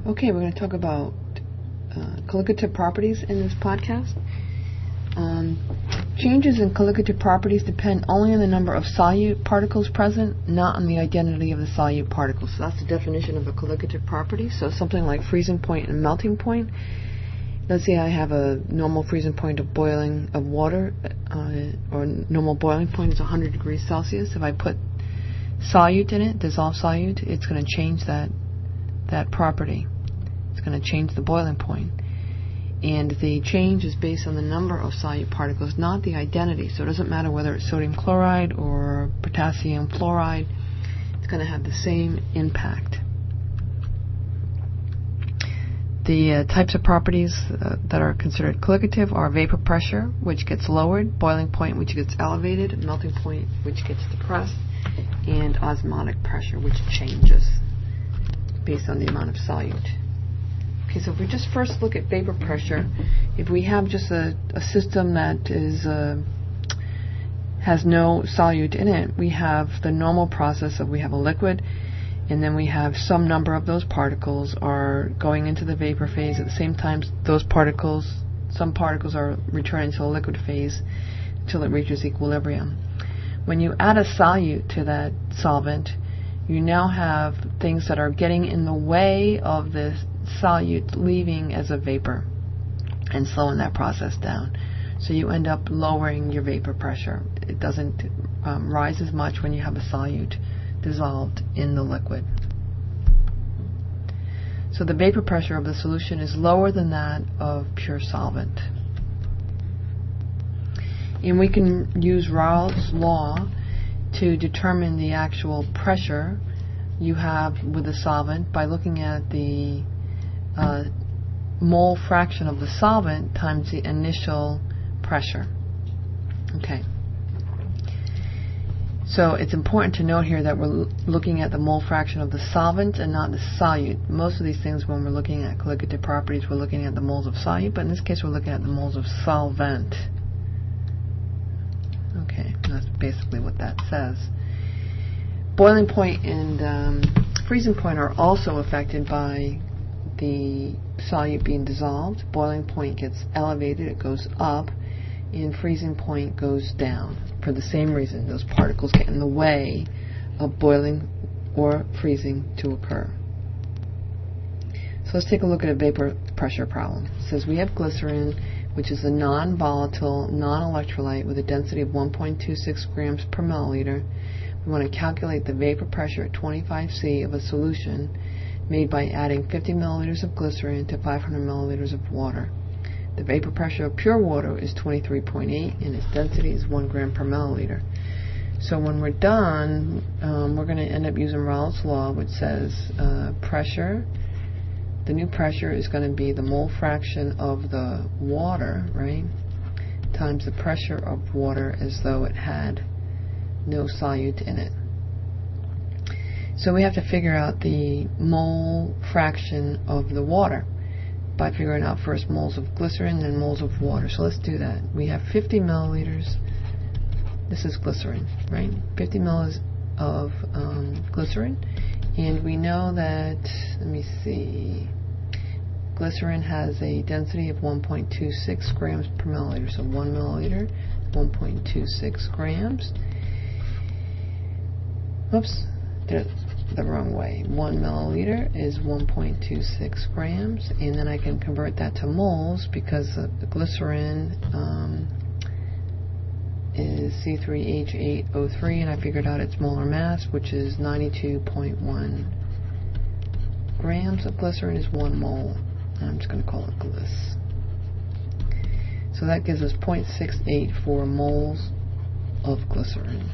Okay, we're going to talk about colligative properties in this podcast. Changes in colligative properties depend only on the number of solute particles present, not on the identity of the solute particles. So that's the definition of a colligative property. So something like freezing point and melting point. Let's say I have a normal freezing point of boiling of water, or normal boiling point is 100 degrees Celsius. If I put solute in it, dissolved solute, it's going to change that property. It's going to change the boiling point. And the change is based on the number of solute particles, not the identity. So it doesn't matter whether it's sodium chloride or potassium fluoride. It's going to have the same impact. The types of properties that are considered colligative are vapor pressure, which gets lowered, boiling point, which gets elevated, melting point, which gets depressed, and osmotic pressure, which changes based on the amount of solute. Okay, so if we just first look at vapor pressure, if we have just a system that has no solute in it, we have the normal process of we have a liquid, and then we have some number of those particles are going into the vapor phase. At the same time, some particles are returning to the liquid phase until it reaches equilibrium. When you add a solute to that solvent, you now have things that are getting in the way of the solute leaving as a vapor and slowing that process down. So you end up lowering your vapor pressure. It doesn't rise as much when you have a solute dissolved in the liquid. So the vapor pressure of the solution is lower than that of pure solvent. And we can use Raoult's law to determine the actual pressure you have with the solvent by looking at the mole fraction of the solvent times the initial pressure. Okay. So it's important to note here that we're looking at the mole fraction of the solvent and not the solute. Most of these things, when we're looking at colligative properties, we're looking at the moles of solute, but in this case we're looking at the moles of solvent. Okay, that's basically what that says. Boiling point and freezing point are also affected by the solute being dissolved. Boiling point gets elevated, it goes up, and freezing point goes down for the same reason. Those particles get in the way of boiling or freezing to occur. So let's take a look at a vapor pressure problem. It says we have glycerin, which is a non-volatile, non-electrolyte with a density of 1.26 grams per milliliter. We want to calculate the vapor pressure at 25 C of a solution made by adding 50 milliliters of glycerin to 500 milliliters of water. The vapor pressure of pure water is 23.8 and its density is 1 gram per milliliter. So when we're done, we're going to end up using Raoult's law, which says pressure. The new pressure is going to be the mole fraction of the water, right, times the pressure of water as though it had no solute in it. So we have to figure out the mole fraction of the water by figuring out first moles of glycerin, then moles of water. So let's do that. We have 50 milliliters. This is glycerin, right? 50 milliliters of glycerin. And we know that, let me see, glycerin has a density of 1.26 grams per milliliter. So 1 milliliter, 1.26 grams. Oops, did it the wrong way. 1 milliliter is 1.26 grams, and then I can convert that to moles because the glycerin is C3H8O3, and I figured out its molar mass, which is 92.1 grams of glycerin is 1 mole. And I'm just going to call it glyc. So that gives us 0.684 moles of glycerin.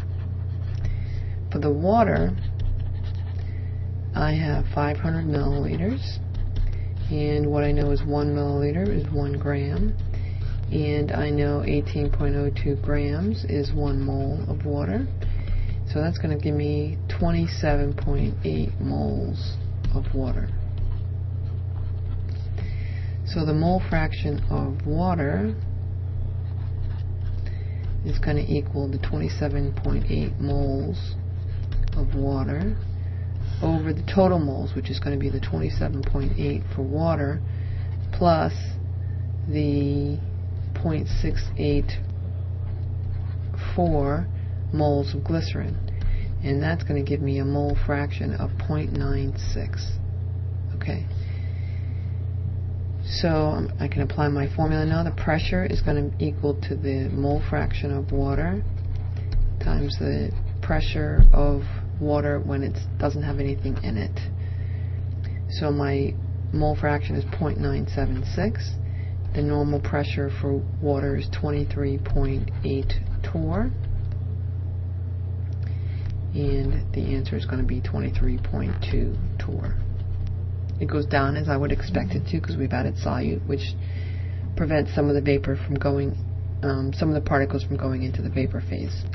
For the water, I have 500 milliliters, and what I know is 1 milliliter is 1 gram, and I know 18.02 grams is 1 mole of water. So that's going to give me 27.8 moles of water. So the mole fraction of water is going to equal the 27.8 moles of water over the total moles, which is going to be the 27.8 for water, plus the 0.684 moles of glycerin. And that's going to give me a mole fraction of 0.96. Okay. So I can apply my formula now. The pressure is going to equal to the mole fraction of water times the pressure of water when it doesn't have anything in it. So my mole fraction is 0.976. The normal pressure for water is 23.8 torr. And the answer is going to be 23.2 torr. It goes down as I would expect it to, because we've added solute, which prevents some of the vapor from going, some of the particles from going into the vapor phase.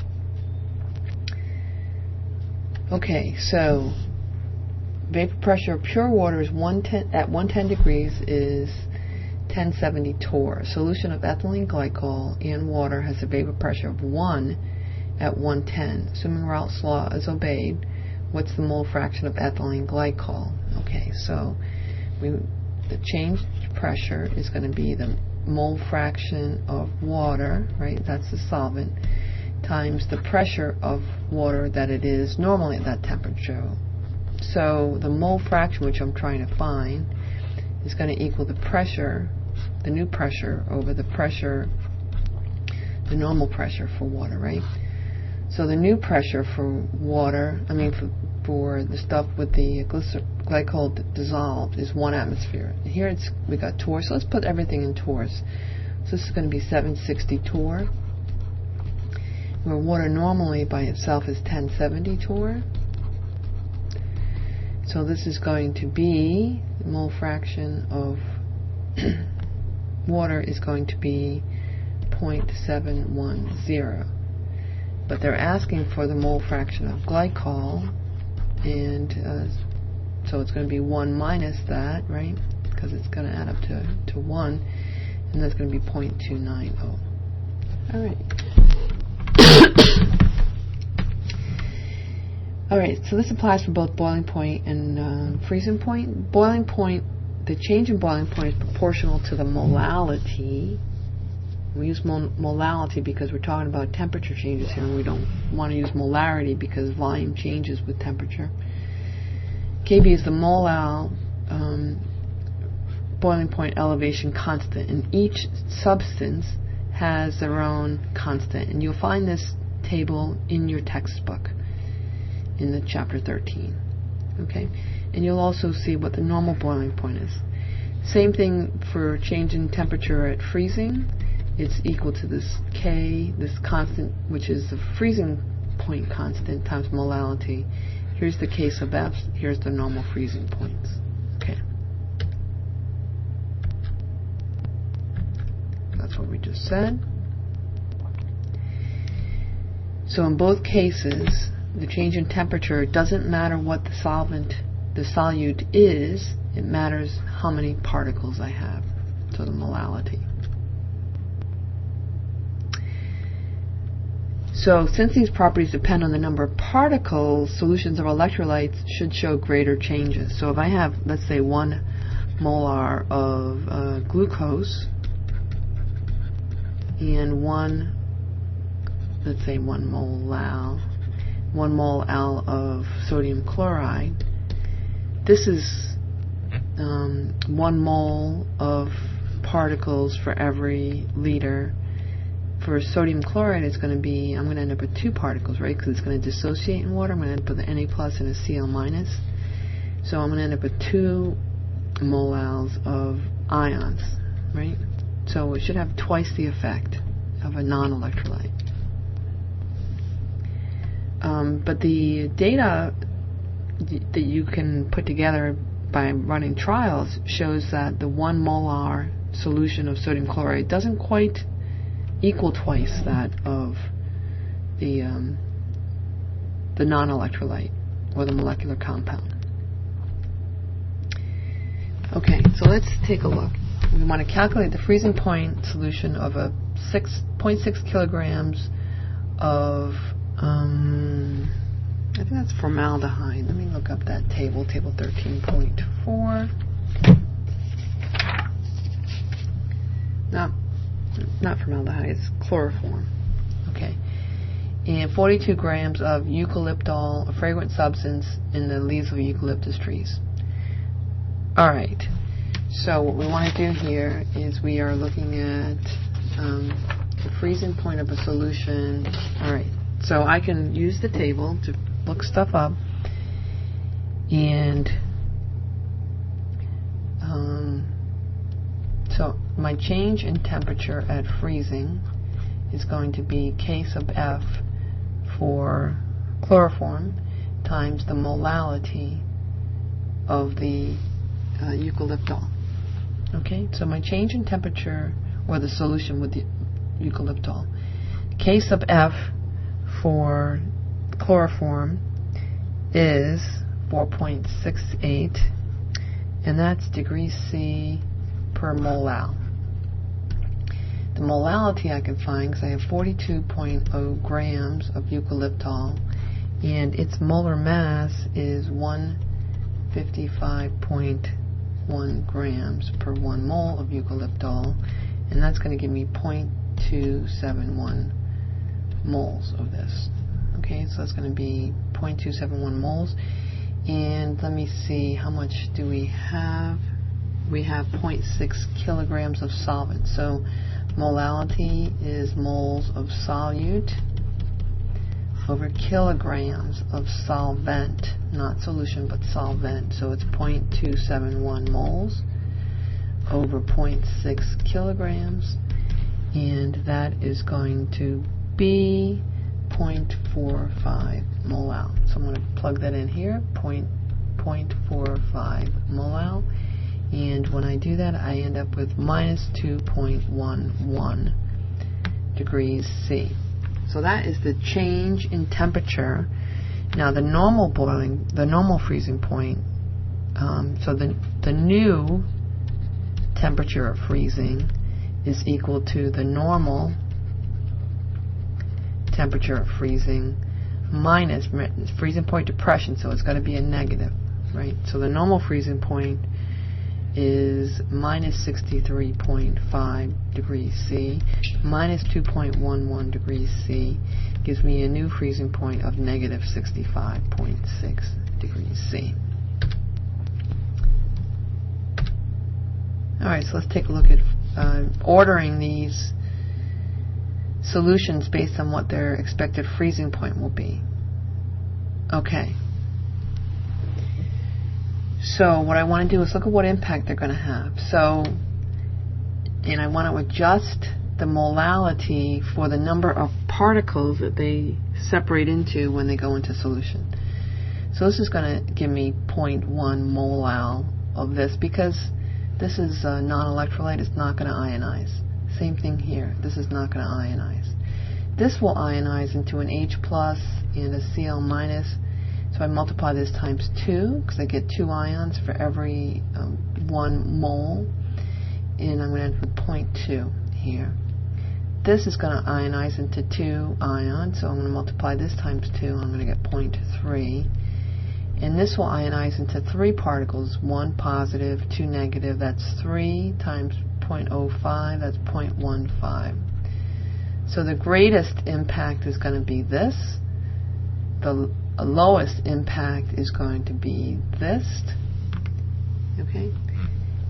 Okay, so vapor pressure of pure water is at 110 degrees is 1070 torr. A solution of ethylene glycol and water has a vapor pressure of 1 at 110. Assuming Raoult's law is obeyed, what's the mole fraction of ethylene glycol? Okay, so the changed pressure is going to be the mole fraction of water, right? That's the solvent, times the pressure of water that it is normally at that temperature. So the mole fraction, which I'm trying to find, is going to equal the pressure, the new pressure, over the pressure, the normal pressure for water, right? So the new pressure for water, for the stuff with the glycol dissolved, is 1 atmosphere. Here we got torr, so let's put everything in torrs. So this is going to be 760 torr, where water normally by itself is 1070 torr. So this is going to be, the mole fraction of water is going to be 0.710. But they're asking for the mole fraction of glycol, and so it's going to be 1 minus that, right? Because it's going to add up to 1, and that's going to be 0.290. All right. All right, so this applies for both boiling point and freezing point. Boiling point, the change in boiling point is proportional to the molality. We use molality because we're talking about temperature changes here, and we don't want to use molarity because volume changes with temperature. Kb is the molal boiling point elevation constant, and each substance has their own constant. And you'll find this table in your textbook in the chapter 13. Okay, and you'll also see what the normal boiling point is. Same thing for change in temperature at freezing. It's equal to this K, this constant, which is the freezing point constant times molality. Here's the K sub F, here's the normal freezing points. Okay. That's what we just said. So in both cases, the change in temperature doesn't matter what the solvent, the solute is, it matters how many particles I have, so the molality. So since these properties depend on the number of particles, solutions of electrolytes should show greater changes. So if I have, let's say, 1 molar of glucose and 1 mole of sodium chloride, this is 1 mole of particles for every liter. For sodium chloride, it's going to be, I'm going to end up with 2 particles, right? Because it's going to dissociate in water. I'm going to end up with an Na plus and a Cl minus. So I'm going to end up with 2 molals of ions, right? So it should have twice the effect of a non-electrolyte. But the data that you can put together by running trials shows that the 1 molar solution of sodium chloride doesn't quite equal twice that of the non-electrolyte or the molecular compound. Okay, so let's take a look. We want to calculate the freezing point solution of a 6.6 kilograms of I think that's formaldehyde. Let me look up that table, table 13.4. No, not formaldehyde, it's chloroform. Okay. And 42 grams of eucalyptol, a fragrant substance in the leaves of eucalyptus trees. Alright, so what we want to do here is we are looking at the freezing point of a solution. Alright, so I can use the table to look stuff up, and so my change in temperature at freezing is going to be K sub F for chloroform times the molality of the eucalyptol. Okay, so my change in temperature, or the solution with the eucalyptol, K sub F for chloroform is 4.68, and that's degrees C per molal. The molality I can find because I have 42.0 grams of eucalyptol, and its molar mass is 155.1 grams per 1 mole of eucalyptol, and that's going to give me 0.271 moles of this. Okay, so that's going to be 0.271 moles. And let me see, how much do we have? We have 0.6 kilograms of solvent. So molality is moles of solute over kilograms of solvent, not solution but solvent. So it's 0.271 moles over 0.6 kilograms, and that is going to be 0.45 molal. So I'm going to plug that in here, 0.45 molal, and when I do that I end up with minus 2.11 degrees C. So that is the change in temperature. Now the normal boiling, the normal freezing point, so the new temperature of freezing is equal to the normal temperature of freezing minus freezing point depression, so it's got to be a negative, right? So the normal freezing point is minus 63.5 degrees C. Minus 2.11 degrees C gives me a new freezing point of negative 65.6 degrees C. Alright, so let's take a look at ordering these solutions based on what their expected freezing point will be. Okay. So what I want to do is look at what impact they're going to have. So, and I want to adjust the molality for the number of particles that they separate into when they go into solution. So this is going to give me 0.1 molal of this, because this is a non-electrolyte. It's not going to ionize. Same thing here. This is not going to ionize. This will ionize into an H plus and a Cl minus. So I multiply this times 2 because I get 2 ions for every 1 mole, and I'm going to end with 0.2 here. This is going to ionize into 2 ions, so I'm going to multiply this times 2, and I'm going to get 0.3. And this will ionize into 3 particles, 1 positive, 2 negative. That's 3 times 0.05, that's 0.15. So the greatest impact is going to be this. The lowest impact is going to be this. Okay?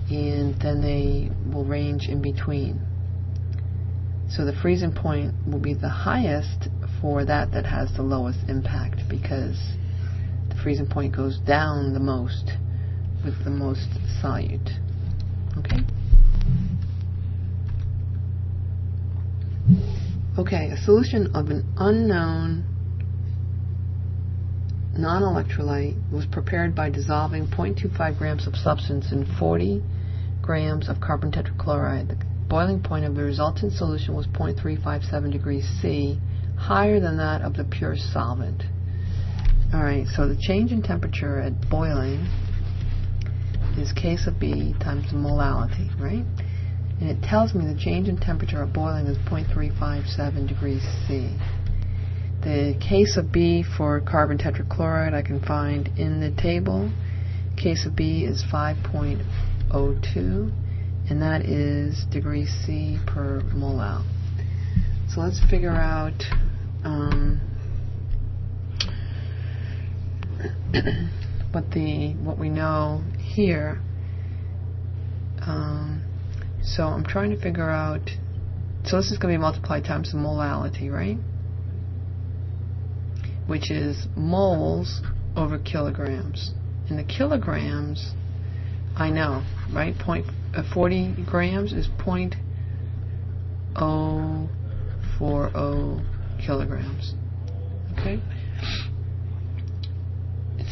And then they will range in between. So the freezing point will be the highest for that has the lowest impact, because the freezing point goes down the most with the most solute. Okay? Okay, a solution of an unknown non-electrolyte was prepared by dissolving 0.25 grams of substance in 40 grams of carbon tetrachloride. The boiling point of the resultant solution was 0.357 degrees C, higher than that of the pure solvent. Alright, so the change in temperature at boiling is K sub B times the molality, right? And it tells me the change in temperature at boiling is 0.357 degrees C. The case of B for carbon tetrachloride I can find in the table. Case of B is 5.02, and that is degrees C per mole. So let's figure out what we know here. So I'm trying to figure out. So this is going to be multiplied times the molality, right? Which is moles over kilograms. And the kilograms, I know, right? 40 grams is 0.040 kilograms. Okay?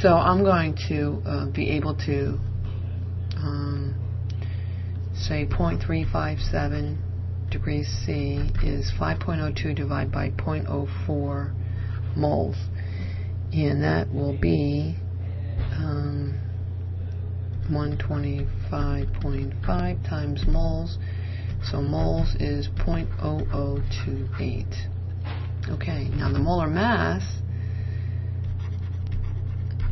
So I'm going to be able to say 0.357 degrees C is 5.02 divided by 0.04 moles, and that will be 125.5 times moles. So moles is 0.0028. Okay, now the molar mass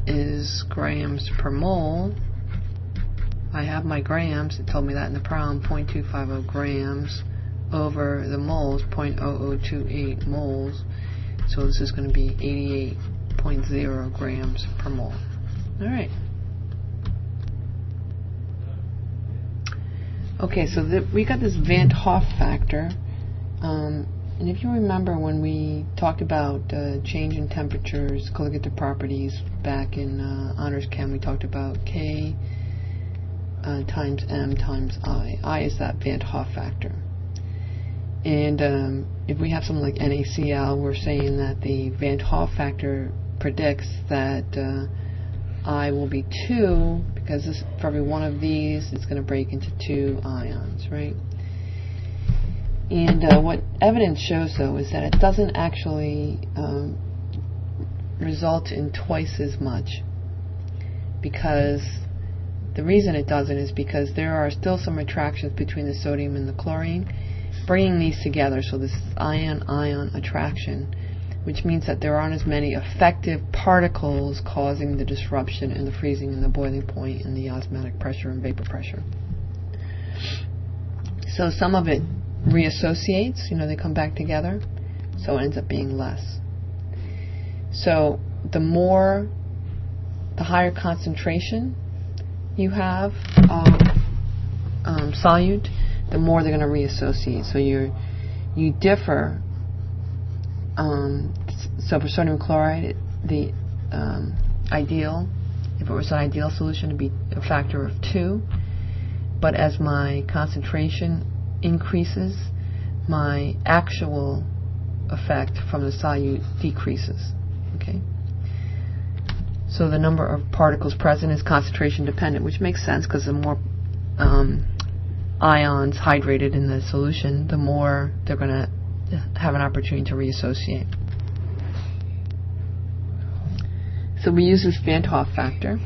is grams per mole. I have my grams, it told me that in the problem, 0.250 grams over the moles, 0.0028 moles. So this is going to be 88.0 grams per mole. Alright. Okay, so we got this Van't Hoff factor. And if you remember when we talked about change in temperatures, colligative properties back in Honors Chem, we talked about K times M times I. I is that Van't Hoff factor. And if we have something like NaCl, we're saying that the Van't Hoff factor predicts that I will be 2, because this, for every one of these, it's going to break into 2 ions, right? And what evidence shows, though, is that it doesn't actually result in twice as much, because the reason it doesn't is because there are still some attractions between the sodium and the chlorine, bringing these together. So this is ion-ion attraction, which means that there aren't as many effective particles causing the disruption and the freezing and the boiling point and the osmotic pressure and vapor pressure. So some of it reassociates, they come back together, so it ends up being less. So the higher concentration you have of solute, the more they're going to reassociate. So you differ. So for sodium chloride, the ideal, if it was an ideal solution, to be a factor of 2. But as my concentration increases, my actual effect from the solute decreases. Okay. So the number of particles present is concentration dependent, which makes sense because the more ions hydrated in the solution, the more they're going to have an opportunity to reassociate. So we use this Van't Hoff factor.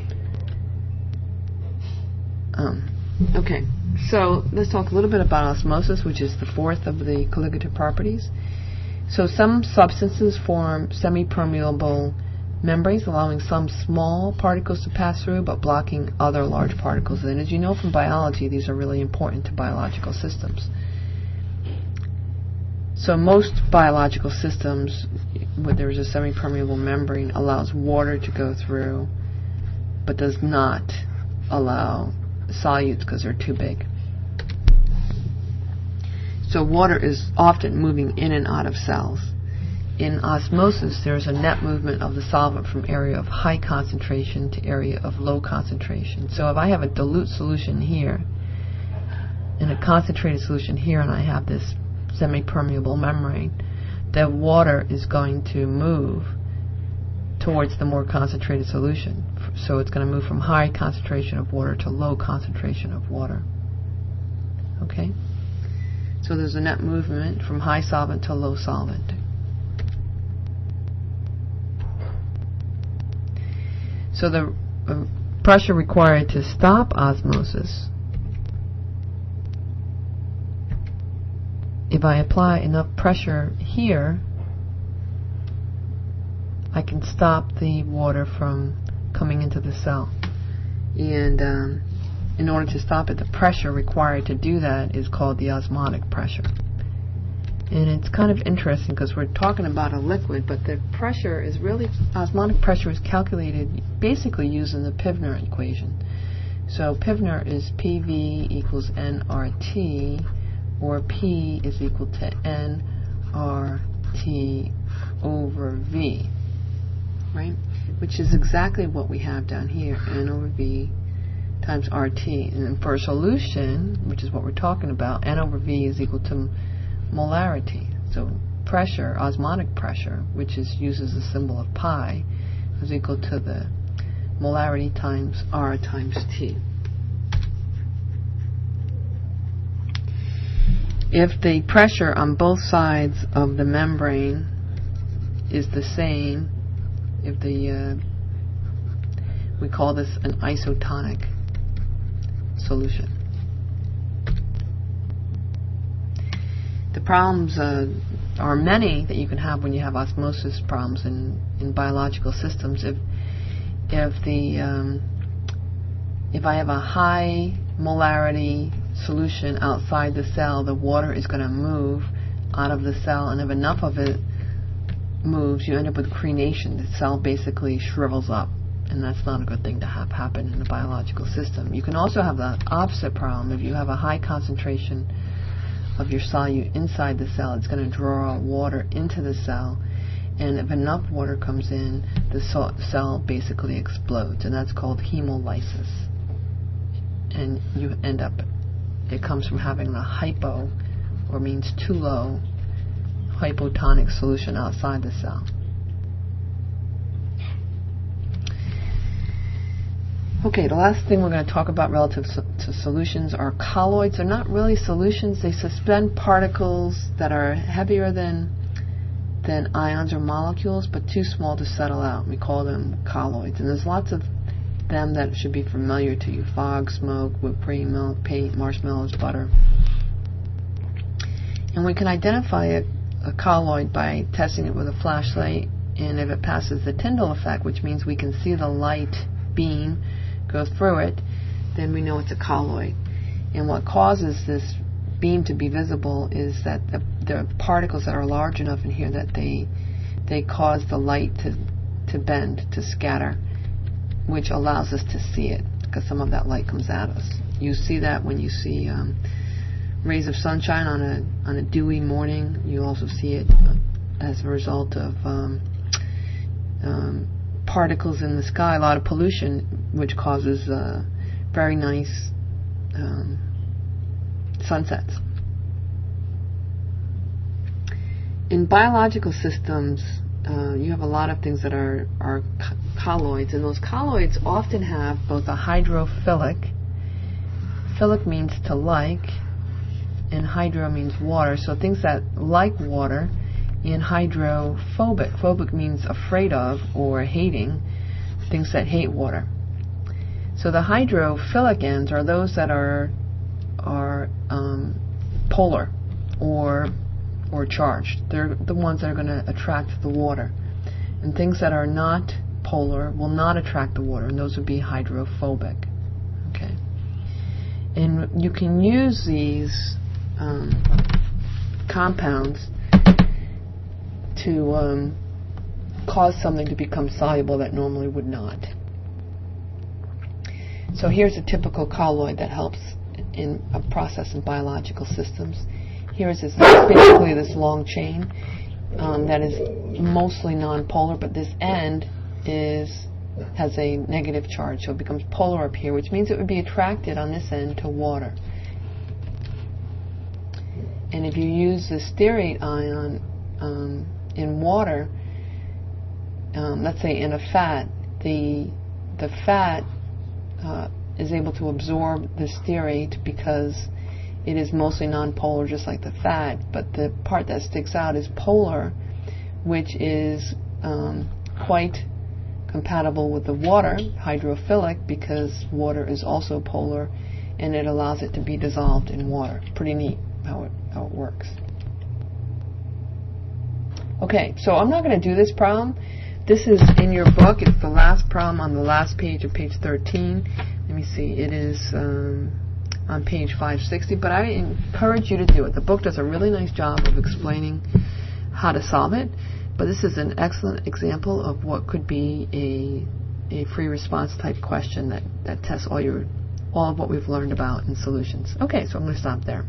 Okay, so let's talk a little bit about osmosis, which is the fourth of the colligative properties. So some substances form semi-permeable membranes, allowing some small particles to pass through, but blocking other large particles. And as you know from biology, these are really important to biological systems. So most biological systems, where there is a semi-permeable membrane, allows water to go through, but does not allow solutes because they're too big. So water is often moving in and out of cells. In osmosis, there is a net movement of the solvent from area of high concentration to area of low concentration. So if I have a dilute solution here and a concentrated solution here, and I have this semi-permeable membrane, the water is going to move towards the more concentrated solution. So it's going to move from high concentration of water to low concentration of water. Okay? So there's a net movement from high solvent to low solvent. So the pressure required to stop osmosis, if I apply enough pressure here, I can stop the water from coming into the cell. And in order to stop it, the pressure required to do that is called the osmotic pressure. And it's kind of interesting because we're talking about a liquid, but the pressure is really, osmotic pressure is calculated basically using the Pivner equation. So Pivner is PV equals nRT, or P is equal to nRT over V, right? Which is exactly what we have down here, N over V times RT. And for a solution, which is what we're talking about, N over V is equal to molarity. So pressure, osmotic pressure, which uses the symbol of pi, is equal to the molarity times R times T. If the pressure on both sides of the membrane is the same, if we call this an isotonic solution. The problems are many that you can have when you have osmosis problems in biological systems. If I have a high molarity solution outside the cell, the water is going to move out of the cell, and if enough of it moves, you end up with crenation. The cell basically shrivels up, and that's not a good thing to have happen in a biological system. You can also have the opposite problem. If you have a high concentration of your solute inside the cell, it's going to draw water into the cell, and if enough water comes in, the cell basically explodes, and that's called hemolysis. And you end up, it comes from having a hypo, or means too low, hypotonic solution outside the cell. Okay, the last thing we're going to talk about relative to solutions are colloids. They're not really solutions. They suspend particles that are heavier than ions or molecules, but too small to settle out. We call them colloids. And there's lots of them that should be familiar to you. Fog, smoke, whipped cream, milk, paint, marshmallows, butter. And we can identify a colloid by testing it with a flashlight, and if it passes the Tyndall effect, which means we can see the light beam go through it, then we know it's a colloid. And what causes this beam to be visible is that the particles that are large enough in here that they cause the light to bend, to scatter, which allows us to see it, because some of that light comes at us. You see that when you see rays of sunshine on a dewy morning. You also see it as a result of particles in the sky, a lot of pollution, which causes very nice sunsets. In biological systems, you have a lot of things that are colloids, and those colloids often have both a hydrophilic, philic means to like, and hydro means water, so things that like water, and hydrophobic. Phobic means afraid of or hating, things that hate water. So the hydrophilic ends are those that are polar or charged. They're the ones that are going to attract the water. And things that are not polar will not attract the water, and those would be hydrophobic. Okay. And you can use these compounds to cause something to become soluble that normally would not. So here's a typical colloid that helps in a process in biological systems. Here's basically this long chain that is mostly non-polar, but this end has a negative charge, so it becomes polar up here, which means it would be attracted on this end to water. And if you use the stearate ion in water, let's say in a fat, the fat is able to absorb the stearate because it is mostly non-polar, just like the fat, but the part that sticks out is polar, which is quite compatible with the water, hydrophilic, because water is also polar, and it allows it to be dissolved in water. Pretty neat how it works. Okay, so I'm not going to do this problem, This is in your book. It's the last problem on the last page of page 13. Let me see. It is on page 560, but I encourage you to do it. The book does a really nice job of explaining how to solve it, but this is an excellent example of what could be a free response type question that tests all of what we've learned about in solutions. Okay, so I'm going to stop there.